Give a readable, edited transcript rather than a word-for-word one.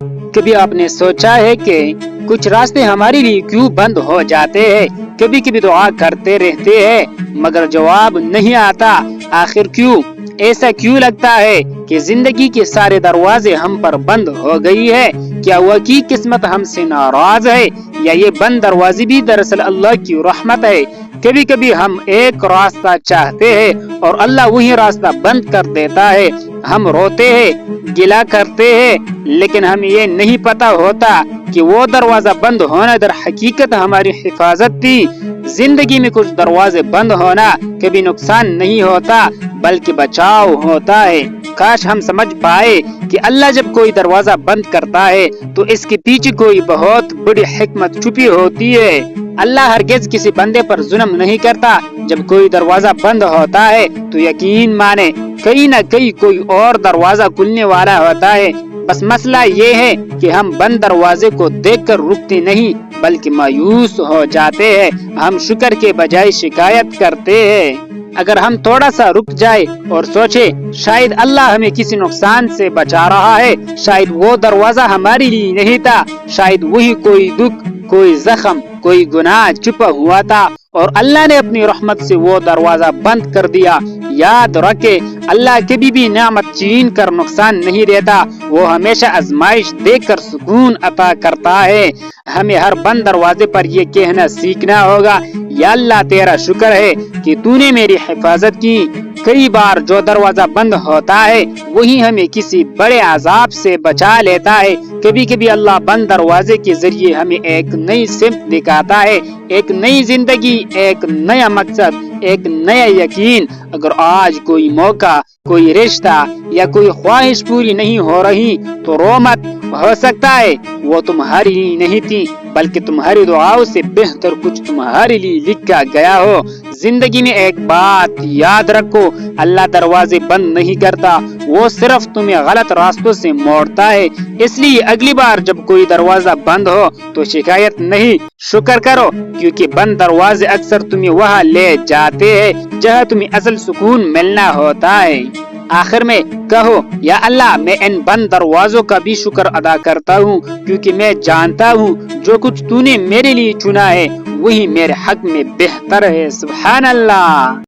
کبھی آپ نے سوچا ہے کہ کچھ راستے ہمارے لیے کیوں بند ہو جاتے ہیں؟ کبھی کبھی دعا کرتے رہتے ہیں مگر جواب نہیں آتا، آخر کیوں؟ ایسا کیوں لگتا ہے کہ زندگی کے سارے دروازے ہم پر بند ہو گئی ہے؟ کیا ہوا کہ قسمت ہم سے ناراض ہے، یا یہ بند دروازے بھی دراصل اللہ کی رحمت ہے؟ کبھی کبھی ہم ایک راستہ چاہتے ہیں اور اللہ وہی راستہ بند کر دیتا ہے۔ ہم روتے ہیں، گلہ کرتے ہیں، لیکن ہمیں یہ نہیں پتا ہوتا کہ وہ دروازہ بند ہونا در حقیقت ہماری حفاظت تھی۔ زندگی میں کچھ دروازے بند ہونا کبھی نقصان نہیں ہوتا بلکہ بچاؤ ہوتا ہے۔ کاش ہم سمجھ پائے کہ اللہ جب کوئی دروازہ بند کرتا ہے تو اس کے پیچھے کوئی بہت بڑی حکمت چھپی ہوتی ہے۔ اللہ ہرگز کسی بندے پر ظلم نہیں کرتا۔ جب کوئی دروازہ بند ہوتا ہے تو یقین مانے کہیں نہ کہیں کوئی اور دروازہ کھلنے والا ہوتا ہے۔ بس مسئلہ یہ ہے کہ ہم بند دروازے کو دیکھ کر رکتے نہیں بلکہ مایوس ہو جاتے ہیں۔ ہم شکر کے بجائے شکایت کرتے ہیں۔ اگر ہم تھوڑا سا رک جائے اور سوچے شاید اللہ ہمیں کسی نقصان سے بچا رہا ہے، شاید وہ دروازہ ہمارے لیے نہیں تھا، شاید وہی کوئی دکھ، کوئی زخم، کوئی گناہ چھپا ہوا تھا اور اللہ نے اپنی رحمت سے وہ دروازہ بند کر دیا۔ یاد رکھے اللہ کبھی بھی نعمت چھین کر نقصان نہیں دیتا، وہ ہمیشہ آزمائش دے کر سکون عطا کرتا ہے۔ ہمیں ہر بند دروازے پر یہ کہنا سیکھنا ہوگا، یا اللہ تیرا شکر ہے کہ تو نے میری حفاظت کی۔ کئی بار جو دروازہ بند ہوتا ہے وہی ہمیں کسی بڑے عذاب سے بچا لیتا ہے۔ کبھی کبھی اللہ بند دروازے کے ذریعے ہمیں ایک نئی سمت دکھاتا ہے، ایک نئی زندگی، ایک نیا مقصد، ایک نیا یقین۔ اگر آج کوئی موقع، کوئی رشتہ یا کوئی خواہش پوری نہیں ہو رہی تو رو مت، ہو سکتا ہے وہ تمہاری لیے نہیں تھی بلکہ تمہاری دعاؤں سے بہتر کچھ تمہارے لیے لکھا گیا ہو۔ زندگی میں ایک بات یاد رکھو، اللہ دروازے بند نہیں کرتا، وہ صرف تمہیں غلط راستوں سے موڑتا ہے۔ اس لیے اگلی بار جب کوئی دروازہ بند ہو تو شکایت نہیں، شکر کرو، کیونکہ بند دروازے اکثر تمہیں وہاں لے جاتے ہیں جہاں تمہیں اصل سکون ملنا ہوتا ہے۔ آخر میں کہو، یا اللہ میں ان بند دروازوں کا بھی شکر ادا کرتا ہوں، کیونکہ میں جانتا ہوں جو کچھ تو نے میرے لیے چنا ہے وہی میرے حق میں بہتر ہے۔ سبحان اللہ۔